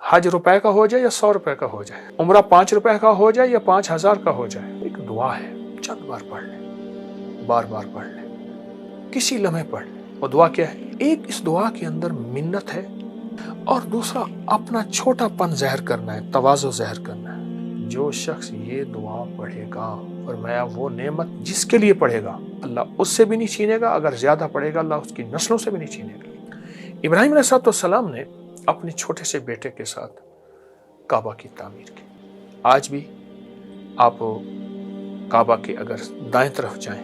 हज रुपए का हो जाए या 100 रुपए का हो जाए, उम्रा 5 रुपए का हो जाए या 5,000 का हो जाए, एक दुआ है, चंद बार पढ़ लें, बार बार पढ़ लें, किसी लम्हे पढ़ लें। वो दुआ क्या है? एक इस दुआ के अंदर मिन्नत है और दूसरा अपना छोटापन ज़हर करना है, तवाज़ु ज़हर करना है। जो शख्स ये दुआ पढ़ेगा और मैं वो नेमत जिसके लिए पढ़ेगा अल्लाह उससे भी नहीं छीनेगा, अगर ज़्यादा पढ़ेगा अल्लाह उसकी नस्लों से भी नहीं छीनेगा। इब्राहिम अलैहिस्सलाम ने अपने छोटे से बेटे के साथ काबा की तामीर की। आज भी आप काबा के अगर दाएं तरफ जाएं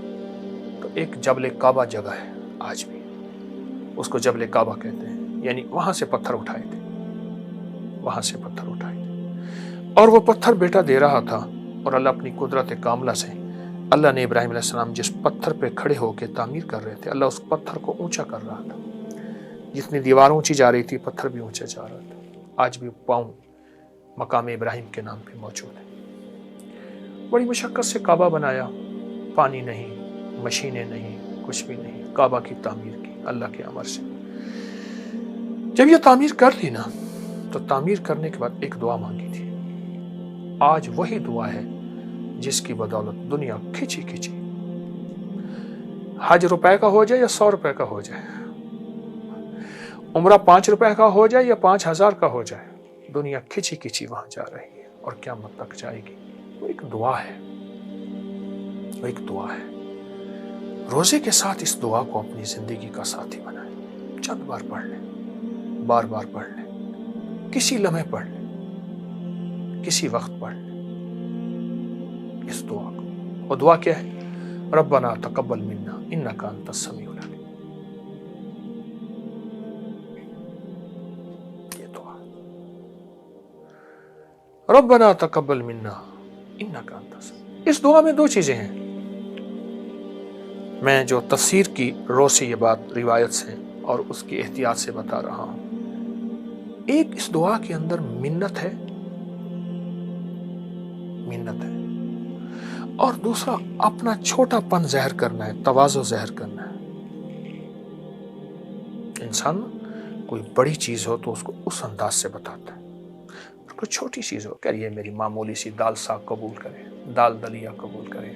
तो एक जबल काबा जगह है, आज भी उसको जबल काबा कहते हैं, यानी वहां से पत्थर उठाए थे, वहां से पत्थर उठाए थे और वो पत्थर बेटा दे रहा था और अल्लाह अपनी कुदरत कामला से अल्लाह ने इब्राहिम अलैहिस्सलाम जिस पत्थर पे खड़े होकर तामीर कर रहे थे, अल्लाह उस पत्थर को ऊंचा कर रहा था। जितनी दीवार ऊंची जा रही थी पत्थर भी ऊंचा जा रहा था। आज भी पाँव मकाम इब्राहिम के नाम पे मौजूद है। बड़ी मुशक्कत से काबा बनाया, पानी नहीं, मशीनें नहीं, कुछ भी नहीं, काबा की तामीर की अल्लाह के अमर से। जब ये तामीर कर ली ना तो तामीर करने के बाद एक दुआ मांगी थी। आज वही दुआ है जिसकी बदौलत दुनिया खिंची खिंची, हज रुपए का हो जाए या 100 रुपए का हो जाए, उम्रा 5 रुपए का हो जाए या 5,000 का हो जाए, दुनिया खिंची खिंची वहां जा रही है और क़यामत तक जाएगी। वो एक दुआ है, वो एक दुआ है। रोजे के साथ इस दुआ को अपनी जिंदगी का साथी बनाएं। चंद बार पढ़ लें, बार बार पढ़ लें, किसी लम्हे पढ़ लें, किसी वक्त पढ़ लें इस दुआ को। और दुआ क्या है? रब्बना तकब्बल मिन्ना इन्नका अंतस समीउल अलीम। ये दुआ, रब्बना तकब्बल मिन्ना इन्नका अंतस। इस दुआ में दो चीजें हैं। मैं जो तफसीर की रो से ये बात रिवायत से और उसकी एहतियात से बता रहा हूं। एक इस दुआ के अंदर मिन्नत है, मिन्नत है, और दूसरा अपना छोटापन ज़हर करना है, तवाज़ु ज़हर करना है। इंसान कोई बड़ी चीज हो तो उसको उस अंदाज से बताता है, और कोई छोटी चीज हो, कह ये मेरी मामूली सी दाल साग कबूल करे, दाल दलिया कबूल करे,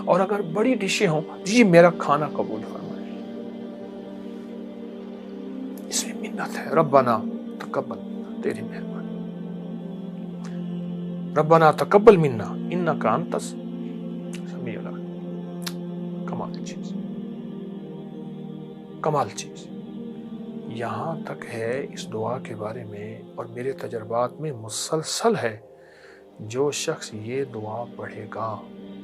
और अगर बड़ी डिशें हों, जी मेरा खाना कबूल फरमाए। इसमें मिन्नत है। रब्बना तकब्बल, तेरी मेहरबानी, रब्बना तकब्बल मिन्ना इन्नका अंतस समीउल अलीम। कमाल चीज, कमाल चीज। यहां तक है इस दुआ के बारे में और मेरे तजर्बात में मुसलसल है, जो शख्स ये दुआ पढ़ेगा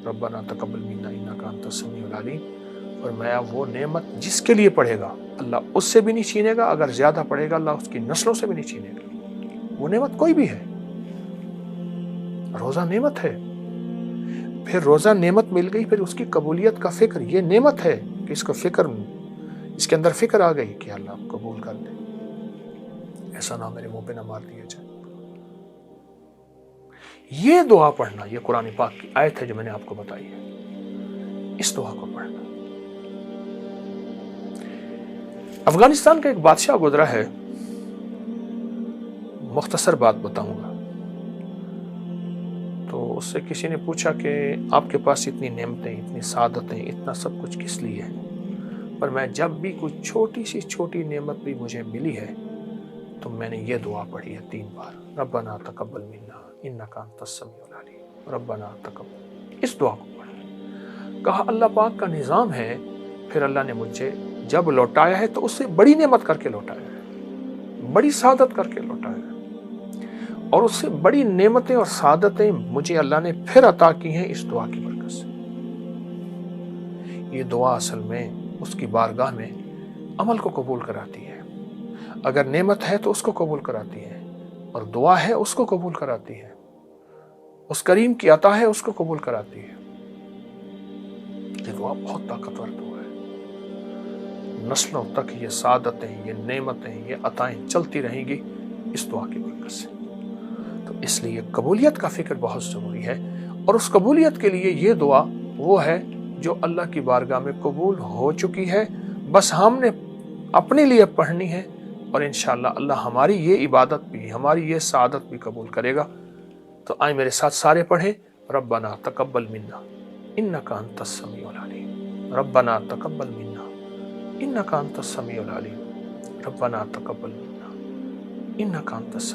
रब्बना तकब्बल मिन्ना इन्नका अंतस समीउल अलीम, और मैं वो नेमत जिसके लिए पढ़ेगा अल्लाह उससे भी नहीं छीनेगा, अगर ज्यादा पढ़ेगा अल्लाह उसकी नस्लों से भी नहीं छीनेगा। वो नेमत कोई भी है। रोजा नेमत है, फिर रोजा नेमत मिल गई, फिर उसकी कबूलियत का फिक्र, ये नेमत है कि इसको फिक्र, इसके अंदर फिक्र आ गई कि अल्लाह कबूल कर दे, ऐसा ना मेरे मुंह पे ना मार दिया जाए। ये दुआ पढ़ना, ये कुरान पाक की आयत है जो मैंने आपको बताई है, इस दुआ को पढ़ना। अफगानिस्तान का एक बादशाह गुजरा है, मुख्तसर बात बताऊंगा। तो उससे किसी ने पूछा कि आपके पास इतनी नेमतें, इतनी सादतें, इतना सब कुछ किस लिए है? पर मैं जब भी कोई छोटी सी छोटी नेमत भी मुझे मिली है तो मैंने ये दुआ पढ़ी है 3 बार, रब्बना तकब्बल मिन्ना इन्नका अंतस समीउल अलीम, रब्बना तकब्बल। इस दुआ को पढ़ा। कहा अल्लाह पाक का निज़ाम है, फिर अल्लाह ने मुझे जब लौटाया है तो उससे बड़ी नेमत करके लौटाया है, बड़ी सादत करके लौटाया है, और उससे बड़ी नेमतें और सादतें मुझे अल्लाह ने फिर अता की हैं इस दुआ की बरकत से। ये दुआ असल में उसकी बारगाह में अमल को कबूल कराती है। अगर नेमत है तो उसको कबूल कराती है, और दुआ है उसको कबूल कराती है, उस करीम की अता है उसको कबूल कराती है। ये दुआ बहुत ताकतवर दुआ है। नस्लों तक ये सादतें, ये नेमतें, ये अताएं चलती रहेंगी इस दुआ की बरकत से। तो इसलिए कबूलियत का फिक्र बहुत जरूरी है, और उस कबूलियत के लिए ये दुआ वो है जो अल्लाह की बारगाह में कबूल हो चुकी है, बस हमने अपने लिए पढ़नी है اور انشاءاللہ اللہ ہماری یہ عبادت بھی، ہماری یہ سعادت بھی قبول کرے گا۔ تو آئیں میرے ساتھ سارے پڑھیں، ربنا تقبل منا انک انت السمیع العلیم، ربنا تقبل منا انک انت السمیع العلیم، ربنا تقبل منا انک انت السمیع